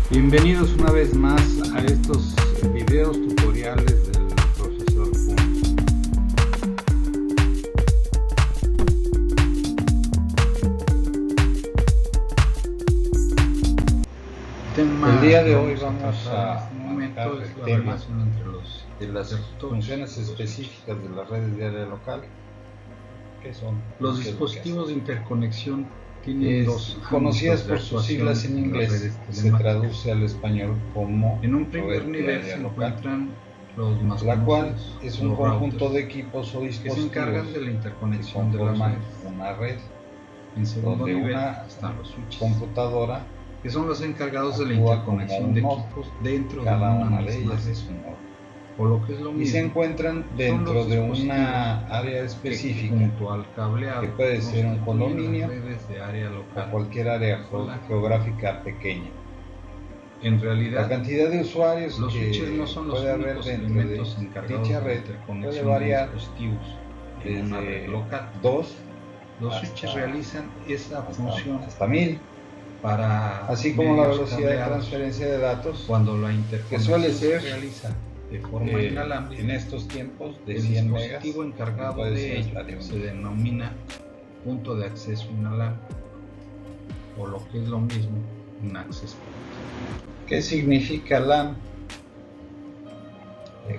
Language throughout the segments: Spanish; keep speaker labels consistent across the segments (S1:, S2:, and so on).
S1: Bienvenidos una vez más a estos videos tutoriales del profesor Kun.
S2: El día de hoy vamos a
S1: manejar
S2: manejar
S1: el
S2: la
S1: tema
S2: relación entre los
S1: de las funciones específicas de las redes de área local. ¿Qué son?
S2: Los dispositivos de interconexión tienen dos
S1: conocidas
S2: ámbitos de
S1: por sus
S2: actuación
S1: siglas en
S2: las
S1: inglés,
S2: redes
S1: se
S2: telemáticas.
S1: traduce al español como
S2: En un primer
S1: red de
S2: nivel
S1: área
S2: se
S1: local,
S2: encuentran los más
S1: la cual
S2: conocidos,
S1: es un
S2: los
S1: conjunto
S2: routers,
S1: de equipos o
S2: que se
S1: dispositivos
S2: encargan de la
S1: que
S2: interconexión de las
S1: conforman
S2: redes.
S1: una red,
S2: En segundo
S1: donde
S2: nivel
S1: una
S2: están los switches,
S1: computadora
S2: que son los encargados de la
S1: actúa como
S2: interconexión de
S1: un nodo.
S2: equipos dentro de
S1: Cada
S2: una
S1: una de
S2: misma
S1: ellas
S2: red.
S1: es un nodo.
S2: O lo que es lo
S1: Y se
S2: mismo,
S1: encuentran
S2: son
S1: dentro
S2: los
S1: de
S2: dispositivos
S1: una área
S2: que
S1: específica,
S2: junto al cableado
S1: que puede ser un
S2: constituyen
S1: condominio
S2: las redes de área
S1: o
S2: local.
S1: cualquier área
S2: Hola.
S1: geográfica pequeña.
S2: En
S1: La
S2: realidad,
S1: cantidad de usuarios
S2: los switches
S1: que
S2: no son los
S1: puede haber
S2: únicos
S1: dentro de
S2: elementos encargados
S1: dicha
S2: de la
S1: red
S2: interconexión
S1: puede
S2: de
S1: variar
S2: dispositivos en una red
S1: desde
S2: local.
S1: 2
S2: Los switches realizan esa función
S1: hasta 1000,
S2: para
S1: así como la
S2: medios
S1: velocidad de
S2: cableados.
S1: transferencia de datos,
S2: Cuando la
S1: que
S2: interconexión
S1: suele
S2: se
S1: ser
S2: realiza de forma inalámbrica,
S1: en estos tiempos de
S2: el
S1: 100 megas,
S2: dispositivo encargado
S1: puede
S2: de
S1: ser
S2: ello
S1: hasta de
S2: se
S1: 1.
S2: denomina punto de acceso inalámbrico, o lo que es lo mismo, un access point.
S1: ¿Qué significa LAN?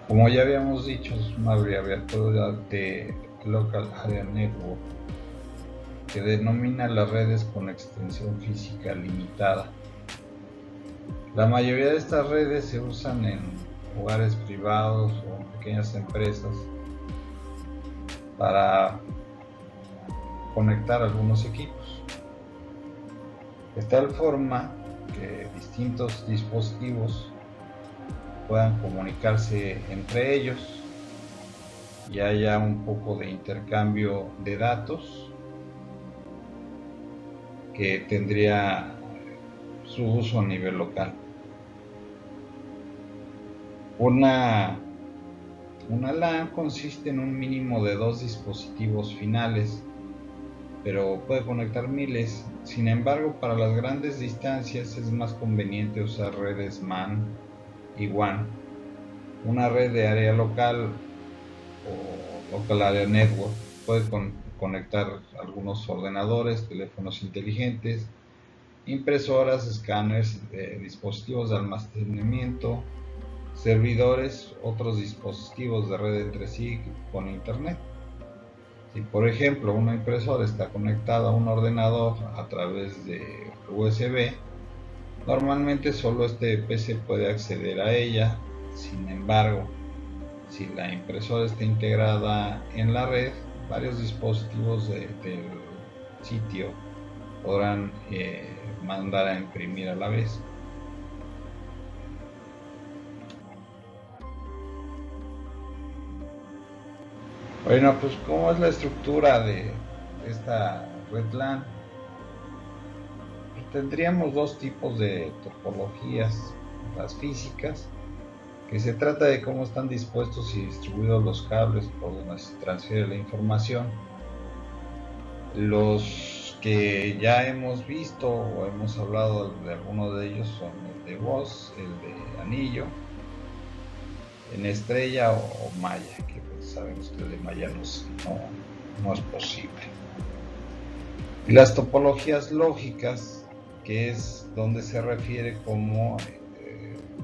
S1: Como ya habíamos dicho, es una abreviatura de Local Area Network, que denomina las redes con extensión física limitada. La mayoría de estas redes se usan en hogares privados o en pequeñas empresas para conectar algunos equipos, de tal forma que distintos dispositivos puedan comunicarse entre ellos y haya un poco de intercambio de datos que tendría su uso a nivel local. Una LAN consiste en un mínimo de 2 dispositivos finales, pero puede conectar miles. Sin embargo, para las grandes distancias es más conveniente usar redes MAN y WAN. Una red de área local o Local Area Network puede conectar algunos ordenadores, teléfonos inteligentes, impresoras, escáneres, dispositivos de almacenamiento, servidores, otros dispositivos de red entre sí con internet. Si por ejemplo una impresora está conectada a un ordenador a través de USB, normalmente solo este PC puede acceder a ella. Sin embargo, si la impresora está integrada en la red, varios dispositivos del sitio podrán mandar a imprimir a la vez. Bueno, pues ¿cómo es la estructura de esta red LAN? Pues tendríamos dos tipos de topologías: las físicas, que se trata de cómo están dispuestos y distribuidos los cables por donde se transfiere la información. Los que ya hemos visto o hemos hablado de algunos de ellos son el de voz, el de anillo, en estrella o malla, que pues sabemos que el de malla no es posible. Y las topologías lógicas, que es donde se refiere como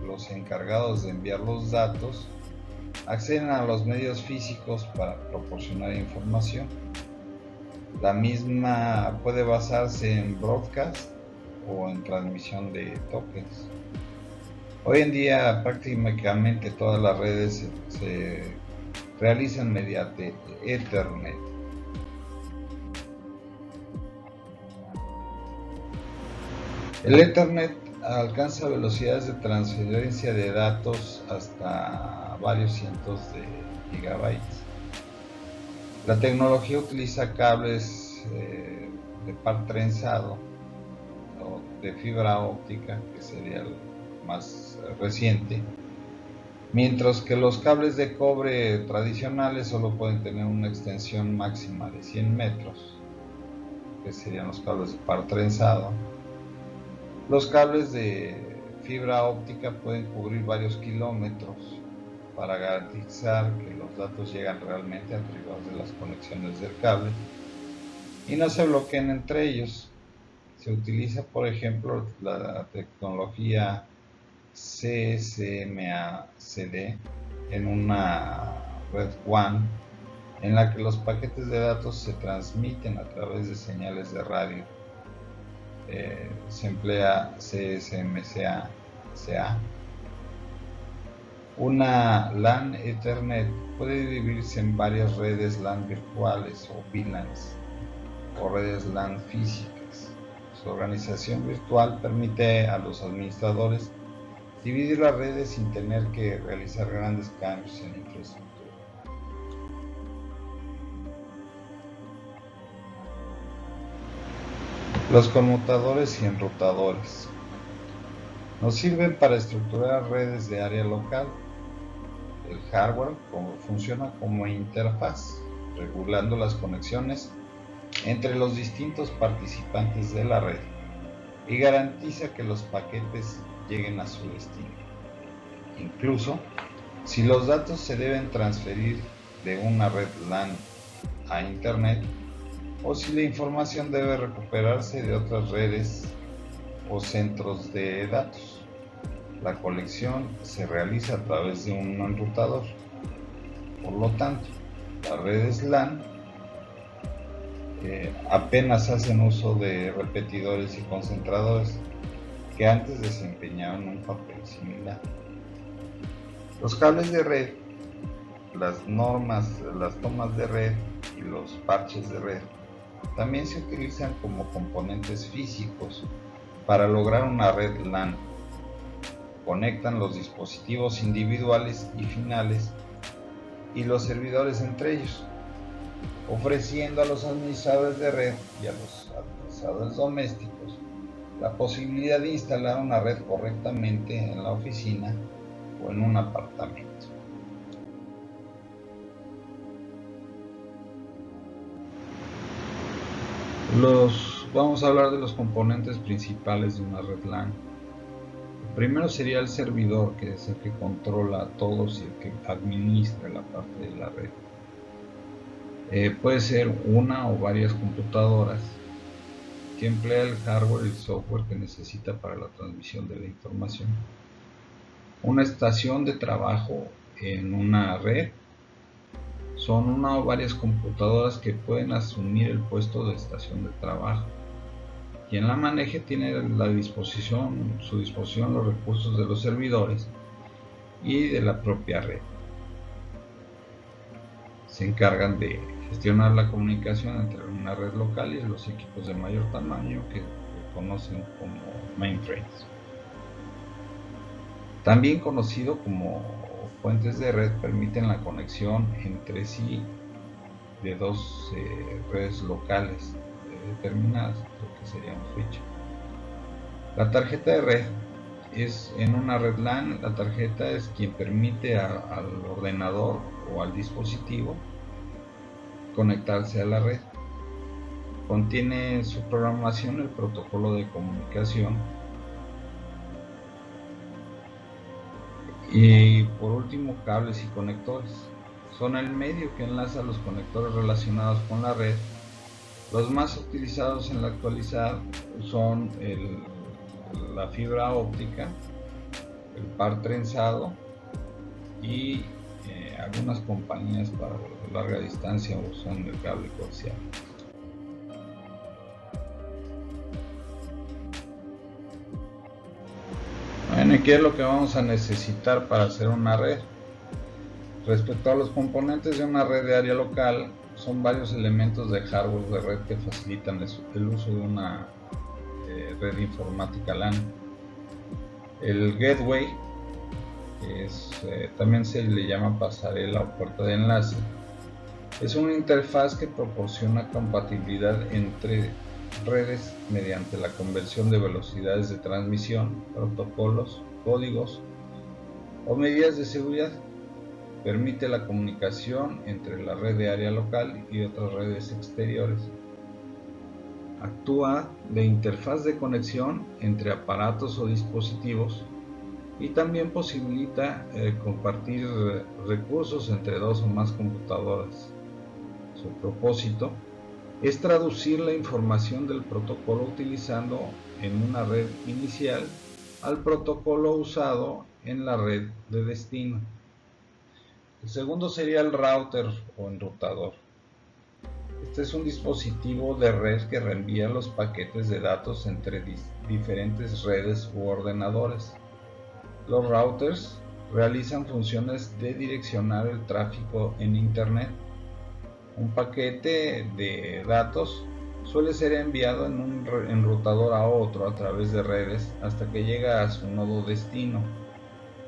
S1: los encargados de enviar los datos acceden a los medios físicos para proporcionar información. La misma puede basarse en broadcast o en transmisión de tokens. Hoy en día prácticamente todas las redes se realizan mediante Ethernet. El Ethernet alcanza velocidades de transferencia de datos hasta varios cientos de gigabytes. La tecnología utiliza cables de par trenzado o de fibra óptica, que sería el más reciente, mientras que los cables de cobre tradicionales solo pueden tener una extensión máxima de 100 metros, que serían los cables de par trenzado. Los cables de fibra óptica pueden cubrir varios kilómetros para garantizar que los datos llegan realmente a través de las conexiones del cable y no se bloqueen entre ellos. Se utiliza, por ejemplo, la tecnología CSMA-CD en una red WAN en la que los paquetes de datos se transmiten a través de señales de radio. Se emplea CSMA-CA. Una LAN Ethernet puede dividirse en varias redes LAN virtuales o VLANs o redes LAN físicas. Su organización virtual permite a los administradores dividir las redes sin tener que realizar grandes cambios en la infraestructura. Los conmutadores y enrutadores nos sirven para estructurar redes de área local. El hardware funciona como interfaz, regulando las conexiones entre los distintos participantes de la red y garantiza que los paquetes lleguen a su destino. Incluso, si los datos se deben transferir de una red LAN a Internet, o si la información debe recuperarse de otras redes o centros de datos. La conexión se realiza a través de un enrutador. Por lo tanto, las redes LAN apenas hacen uso de repetidores y concentradores que antes desempeñaban un papel similar. Los cables de red, las normas, las tomas de red y los parches de red también se utilizan como componentes físicos para lograr una red LAN. Conectan los dispositivos individuales y finales y los servidores entre ellos, ofreciendo a los administradores de red y a los administradores domésticos la posibilidad de instalar una red correctamente en la oficina o en un apartamento. Vamos a hablar de los componentes principales de una red LAN. El primero sería el servidor, que es el que controla a todos y el que administra la parte de la red. Puede ser una o varias computadoras que emplea el hardware y el software que necesita para la transmisión de la información. Una estación de trabajo en una red son una o varias computadoras que pueden asumir el puesto de estación de trabajo. Quien la maneje tiene su disposición los recursos de los servidores y de la propia red. Se encargan de gestionar la comunicación entre una red local y los equipos de mayor tamaño que se conocen como mainframes. También conocido como puentes de red, permiten la conexión entre sí de dos redes locales determinadas, lo que sería un switch. La tarjeta de red es en una red LAN. La tarjeta es quien permite al ordenador o al dispositivo conectarse a la red. Contiene en su programación el protocolo de comunicación. Y por último, cables y conectores. Son el medio que enlaza los conectores relacionados con la red. Los más utilizados en la actualidad son la fibra óptica, el par trenzado y algunas compañías para larga distancia usan el cable coaxial. Bueno, ¿y qué es lo que vamos a necesitar para hacer una red? Respecto a los componentes de una red de área local, son varios elementos de hardware de red que facilitan el uso de una red informática LAN. El gateway, también se le llama pasarela o puerta de enlace, es una interfaz que proporciona compatibilidad entre redes mediante la conversión de velocidades de transmisión, protocolos, códigos o medidas de seguridad. Permite la comunicación entre la red de área local y otras redes exteriores. Actúa de interfaz de conexión entre aparatos o dispositivos y también posibilita compartir recursos entre dos o más computadoras. Su propósito es traducir la información del protocolo utilizando en una red inicial al protocolo usado en la red de destino. El segundo sería el router o enrutador. Este es un dispositivo de red que reenvía los paquetes de datos entre diferentes redes u ordenadores. Los routers realizan funciones de direccionar el tráfico en Internet. Un paquete de datos suele ser enviado en un enrutador a otro a través de redes hasta que llega a su nodo destino.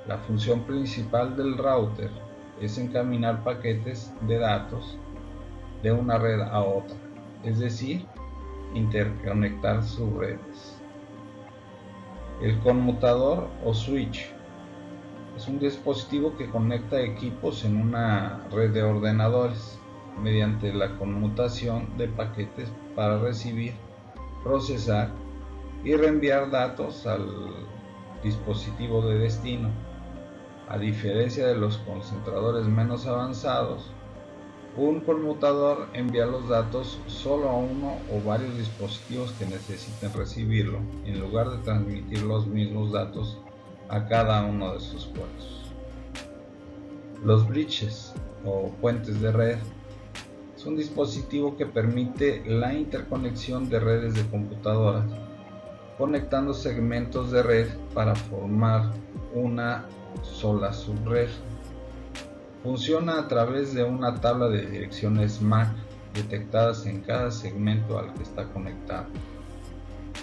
S1: La función principal del router es encaminar paquetes de datos de una red a otra, es decir, interconectar sus redes. El conmutador o switch es un dispositivo que conecta equipos en una red de ordenadores mediante la conmutación de paquetes para recibir, procesar y reenviar datos al dispositivo de destino. A diferencia de los concentradores menos avanzados, un conmutador envía los datos solo a uno o varios dispositivos que necesiten recibirlo, en lugar de transmitir los mismos datos a cada uno de sus puertos. Los bridges o puentes de red es un dispositivo que permite la interconexión de redes de computadoras, conectando segmentos de red para formar una sola subred. Funciona a través de una tabla de direcciones MAC detectadas en cada segmento al que está conectado.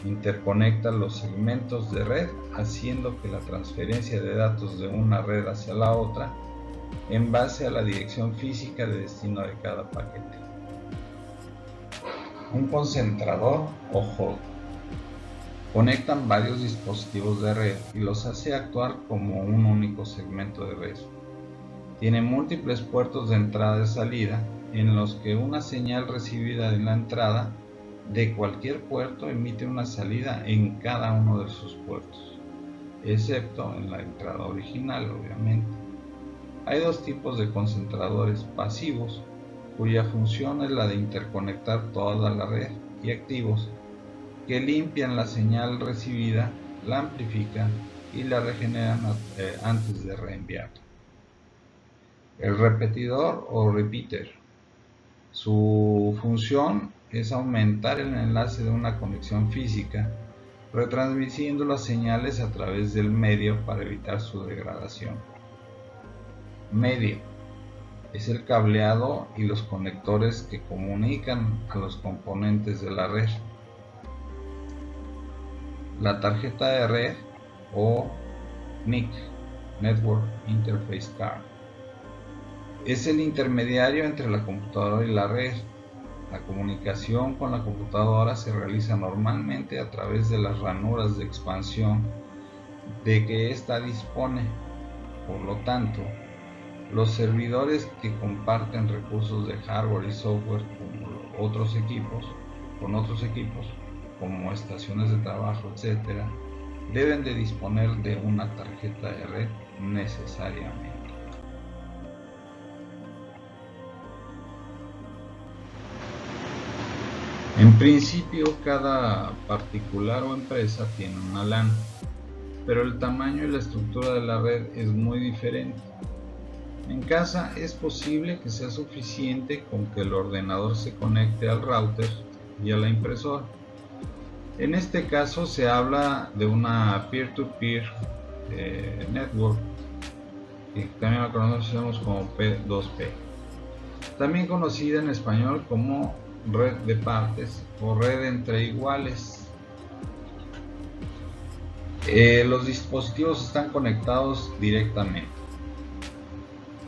S1: Interconecta los segmentos de red haciendo que la transferencia de datos de una red hacia la otra en base a la dirección física de destino de cada paquete. Un concentrador o hub conectan varios dispositivos de red y los hace actuar como un único segmento de red. Tiene múltiples puertos de entrada y salida en los que una señal recibida en la entrada de cualquier puerto emite una salida en cada uno de sus puertos, excepto en la entrada original, obviamente. Hay dos tipos de concentradores pasivos, cuya función es la de interconectar toda la red, y activos, que limpian la señal recibida, la amplifican y la regeneran antes de reenviarla. El repetidor o repeater. Su función es aumentar el enlace de una conexión física, retransmitiendo las señales a través del medio para evitar su degradación. Medio es el cableado y los conectores que comunican a los componentes de la red. La tarjeta de red o NIC, Network Interface Card, es el intermediario entre la computadora y la red. La comunicación con la computadora se realiza normalmente a través de las ranuras de expansión de que ésta dispone. Por lo tanto, los servidores que comparten recursos de hardware y software con otros equipos, como estaciones de trabajo, etc., deben de disponer de una tarjeta de red necesariamente. En principio, cada particular o empresa tiene una LAN, pero el tamaño y la estructura de la red es muy diferente. En casa es posible que sea suficiente con que el ordenador se conecte al router y a la impresora. En este caso se habla de una peer-to-peer network, que también la conocemos como P2P, también conocida en español como red de partes o red entre iguales. Los dispositivos están conectados directamente.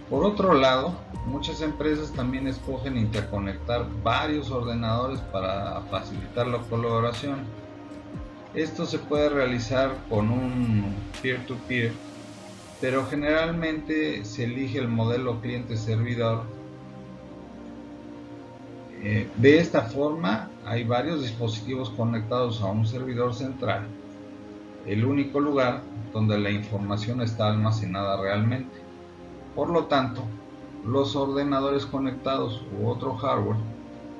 S1: Por otro lado, muchas empresas también escogen interconectar varios ordenadores para facilitar la colaboración. Esto se puede realizar con un peer-to-peer, pero generalmente se elige el modelo cliente-servidor. De esta forma, hay varios dispositivos conectados a un servidor central el único lugar donde la información está almacenada realmente. Por lo tanto, los ordenadores conectados u otro hardware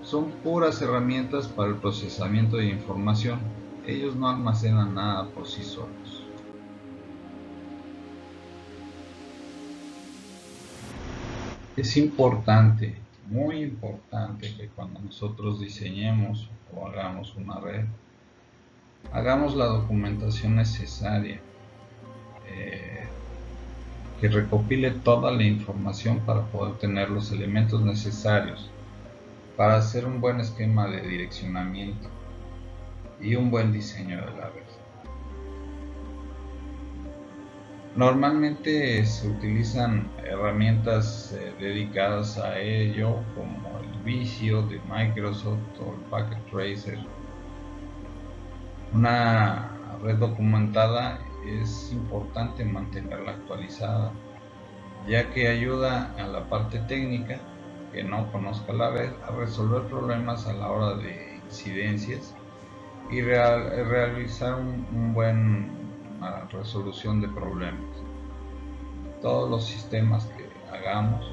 S1: son puras herramientas para el procesamiento de información. Ellos no almacenan nada por sí solos. Es importante, muy importante, que cuando nosotros diseñemos o hagamos una red, hagamos la documentación necesaria, que recopile toda la información para poder tener los elementos necesarios para hacer un buen esquema de direccionamiento y un buen diseño de la red. Normalmente se utilizan herramientas dedicadas a ello, como el Visio de Microsoft o el Packet Tracer. Una red documentada es importante mantenerla actualizada, ya que ayuda a la parte técnica que no conozca la red a resolver problemas a la hora de incidencias y realizar una resolución de problemas. Todos los sistemas que hagamos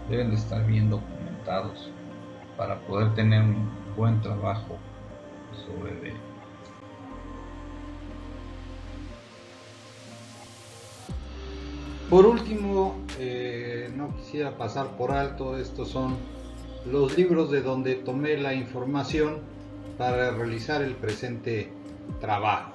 S1: deben de estar bien documentados para poder tener un buen trabajo sobre ello.
S2: Por último, no quisiera pasar por alto, estos son los libros de donde tomé la información para realizar el presente trabajo.